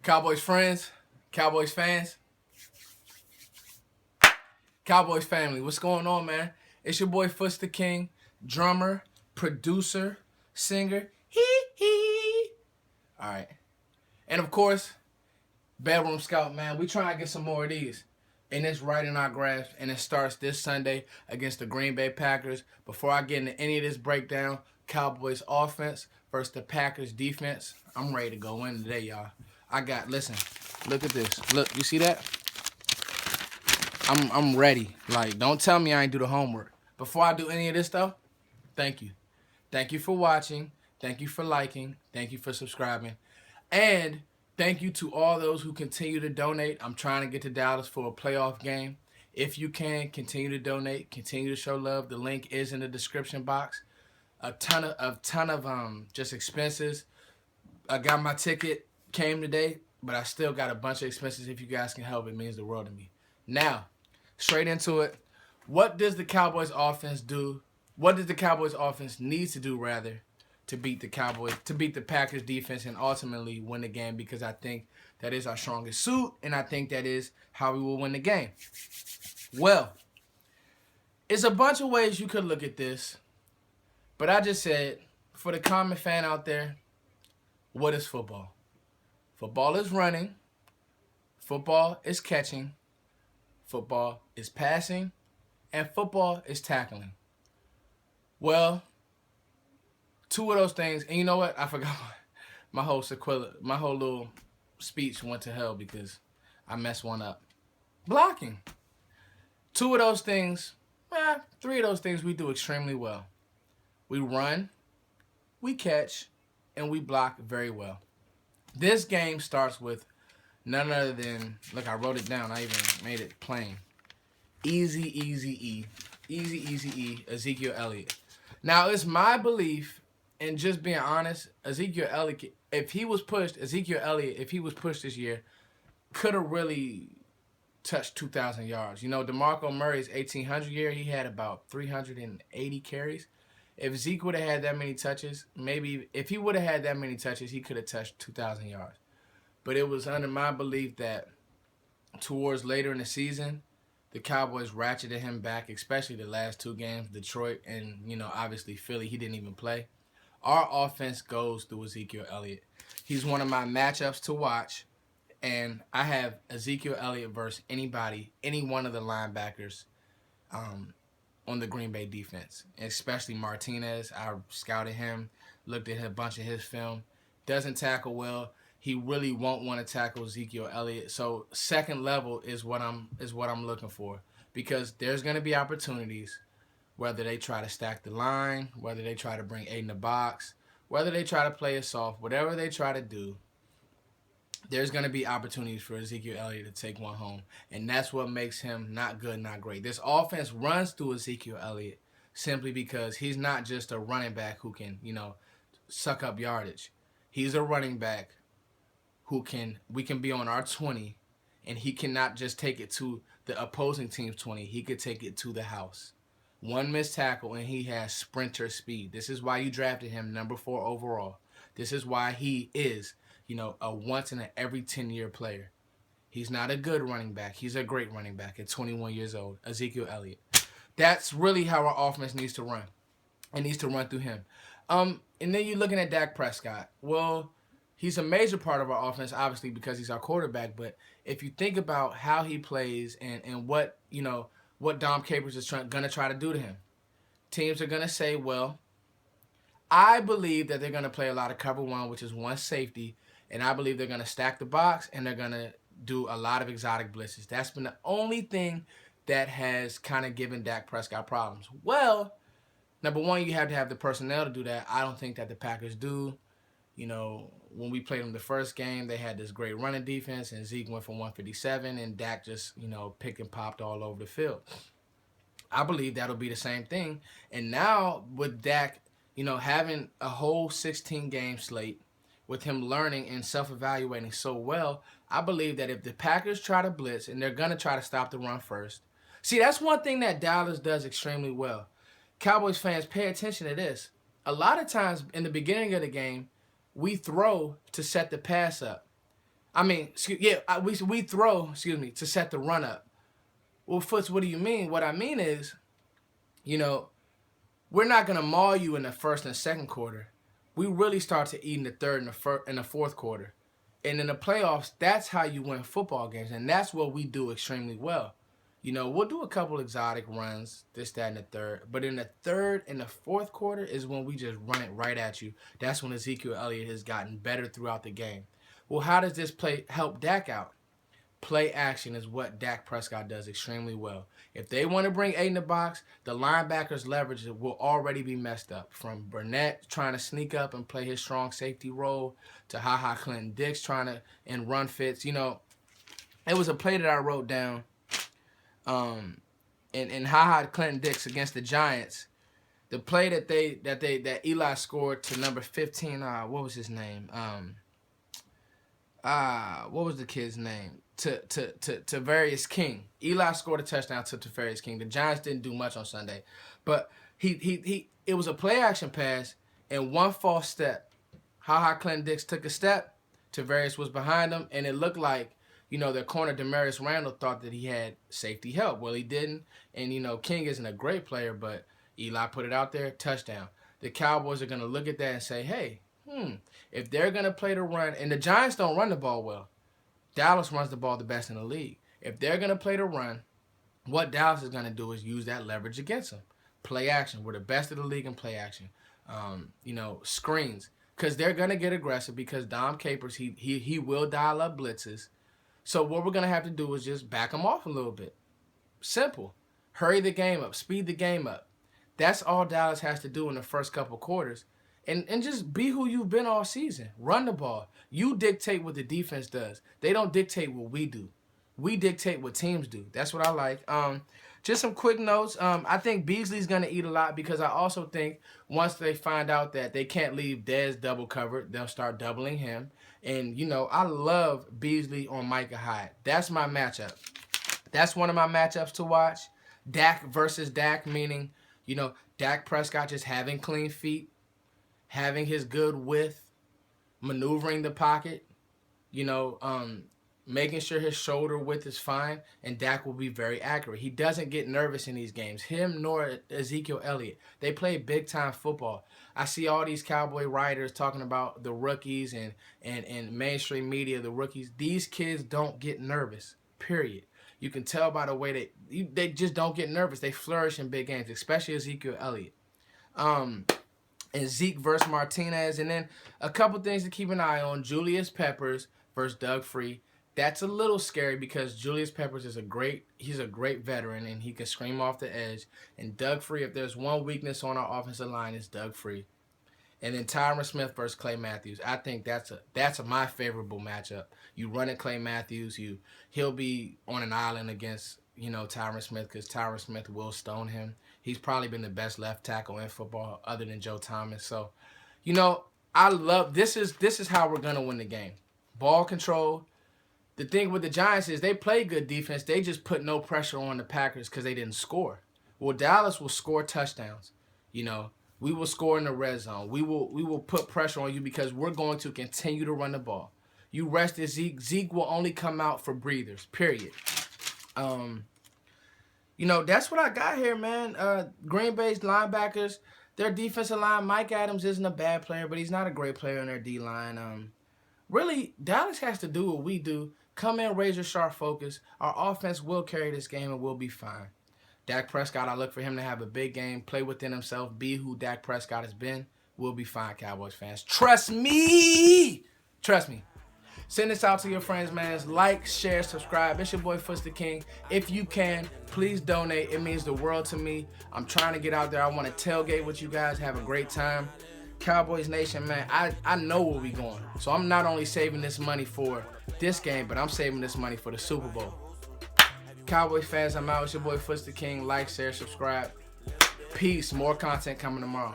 Cowboys friends, Cowboys fans, Cowboys family. What's going on, man? It's your boy Foots the King, drummer, producer, singer. Hee hee. All right. And of course, Bedroom Scout, man. We trying to get some more of these. And it's right in our grasp. And it starts this Sunday against the Green Bay Packers. Before I get into any of this breakdown, Cowboys offense versus the Packers defense. I'm ready to go in today, y'all. Listen, look at this. Look, you see that? I'm ready. Like, don't tell me I ain't do the homework. Before I do any of this stuff, thank you. Thank you for watching. Thank you for liking. Thank you for subscribing. And thank you to all those who continue to donate. I'm trying to get to Dallas for a playoff game. If you can, continue to donate. Continue to show love. The link is in the description box. A ton of just expenses. I got my ticket, came today, but I still got a bunch of expenses. If you guys can help, it means the world to me. Now, straight into it. What does the Cowboys offense do? What does the Cowboys offense need to do, rather, to beat the Packers defense and ultimately win the game? Because I think that is our strongest suit, and I think that is how we will win the game. Well, it's a bunch of ways you could look at this, but I just said, for the common fan out there, what is football? Football is running. Football is catching. Football is passing. And football is tackling. Well, two of those things, and you know what? I forgot my whole little speech went to hell because I messed one up. Blocking. Two of those things, three of those things we do extremely well. We run, we catch, and we block very well. This game starts with none other than, look, I wrote it down. I even made it plain. Easy E, Ezekiel Elliott. Now, it's my belief, and just being honest, Ezekiel Elliott, if he was pushed this year, could have really touched 2,000 yards. You know, DeMarco Murray's 1,800 year, he had about 380 carries. If Zeke would have had that many touches, maybe if he would have had that many touches, he could have touched 2,000 yards. But it was under my belief that towards later in the season, the Cowboys ratcheted him back, especially the last two games, Detroit and, obviously Philly. He didn't even play. Our offense goes through Ezekiel Elliott. He's one of my matchups to watch, and I have Ezekiel Elliott versus anybody, any one of the linebackers on the Green Bay defense, especially Martinez. I scouted him, looked at a bunch of his film. Doesn't tackle well. He really won't want to tackle Ezekiel Elliott. So second level is what I'm looking for, because there's going to be opportunities, whether they try to stack the line, whether they try to bring 8 in the box, whether they try to play it soft, whatever they try to do, there's going to be opportunities for Ezekiel Elliott to take one home. And that's what makes him not good, not great. This offense runs through Ezekiel Elliott simply because he's not just a running back who can, suck up yardage. He's a running back we can be on our 20, and he cannot just take it to the opposing team's 20. He could take it to the house. One missed tackle, and he has sprinter speed. This is why you drafted him number 4 overall. This is why he is, a once in a every 10-year player. He's not a good running back. He's a great running back at 21 years old, Ezekiel Elliott. That's really how our offense needs to run. It needs to run through him. And then you're looking at Dak Prescott. Well, he's a major part of our offense, obviously, because he's our quarterback. But if you think about how he plays and what Dom Capers is going to try to do to him, teams are going to say, well, I believe that they're going to play a lot of cover one, which is one safety, and I believe they're going to stack the box, and they're going to do a lot of exotic blitzes. That's been the only thing that has kind of given Dak Prescott problems. Well, number one, you have to have the personnel to do that. I don't think that the Packers do. When we played them the first game, they had this great running defense, and Zeke went for 157, and Dak just, picked and popped all over the field. I believe that'll be the same thing. And now with Dak, having a whole 16-game slate, with him learning and self-evaluating so well, I believe that if the Packers try to blitz, and they're going to try to stop the run first. See, that's one thing that Dallas does extremely well. Cowboys fans, pay attention to this. A lot of times in the beginning of the game, we throw to set the pass up. We throw, to set the run up. Well, Foots, what do you mean? What I mean is, you know, we're not gonna maul you in the first and second quarter. We really start to eat in the third and the fourth quarter. And in the playoffs, that's how you win football games, and that's what we do extremely well. We'll do a couple exotic runs, this, that, and the third. But in the third and the fourth quarter is when we just run it right at you. That's when Ezekiel Elliott has gotten better throughout the game. Well, how does this play help Dak out? Play action is what Dak Prescott does extremely well. If they want to bring 8 in the box, the linebackers' leverage will already be messed up. From Burnett trying to sneak up and play his strong safety role to Ha Clinton Dix trying to in run fits. It was a play that I wrote down. In Ha Clinton Dix against the Giants, the play that Eli scored to number 15. What was his name? What was the kid's name? To Various King. Eli scored a touchdown to Various King. The Giants didn't do much on Sunday, but it was a play action pass and one false step. Ha Clinton Dix took a step. Tavarius was behind him, and it looked like their corner Demarius Randall thought that he had safety help. Well, he didn't, and King isn't a great player, but Eli put it out there, touchdown. The Cowboys are gonna look at that and say, hey, if they're gonna play the run, and the Giants don't run the ball well. Dallas runs the ball the best in the league. If they're going to play the run, what Dallas is going to do is use that leverage against them. Play action. We're the best of the league in play action. Screens. Because they're going to get aggressive because Dom Capers, he will dial up blitzes. So what we're going to have to do is just back them off a little bit. Simple. Hurry the game up. Speed the game up. That's all Dallas has to do in the first couple quarters. And just be who you've been all season. Run the ball. You dictate what the defense does. They don't dictate what we do. We dictate what teams do. That's what I like. Just some quick notes. I think Beasley's going to eat a lot because I also think once they find out that they can't leave Dez double covered, they'll start doubling him. And, I love Beasley on Micah Hyde. That's my matchup. That's one of my matchups to watch. Dak versus Dak, meaning, Dak Prescott just having clean feet. Having his good width, maneuvering the pocket, making sure his shoulder width is fine, and Dak will be very accurate. He doesn't get nervous in these games. Him nor Ezekiel Elliott. They play big-time football. I see all these Cowboy writers talking about the rookies and mainstream media, the rookies. These kids don't get nervous, period. You can tell by the way they just don't get nervous. They flourish in big games, especially Ezekiel Elliott. And Zeke versus Martinez. And then a couple things to keep an eye on. Julius Peppers versus Doug Free. That's a little scary because Julius Peppers is he's a great veteran and he can scream off the edge. And Doug Free, if there's one weakness on our offensive line, it's Doug Free. And then Tyron Smith versus Clay Matthews. I think that's my favorable matchup. You run at Clay Matthews, he'll be on an island against Tyron Smith because Tyron Smith will stone him. He's probably been the best left tackle in football other than Joe Thomas. So, I love this is how we're gonna win the game. Ball control. The thing with the Giants is they play good defense. They just put no pressure on the Packers because they didn't score. Well, Dallas will score touchdowns. We will score in the red zone. We will put pressure on you because we're going to continue to run the ball. You rested Zeke. Zeke will only come out for breathers. Period. That's what I got here, man. Green Bay's linebackers, their defensive line, Mike Adams isn't a bad player, but he's not a great player in their D-line. Really, Dallas has to do what we do. Come in, razor-sharp focus. Our offense will carry this game and we'll be fine. Dak Prescott, I look for him to have a big game, play within himself, be who Dak Prescott has been. We'll be fine, Cowboys fans. Trust me! Trust me. Send this out to your friends, man. Like, share, subscribe. It's your boy, Foots the King. If you can, please donate. It means the world to me. I'm trying to get out there. I want to tailgate with you guys, have a great time. Cowboys Nation, man, I know where we going. So I'm not only saving this money for this game, but I'm saving this money for the Super Bowl. Cowboys fans, I'm out. It's your boy, Foots the King. Like, share, subscribe. Peace. More content coming tomorrow.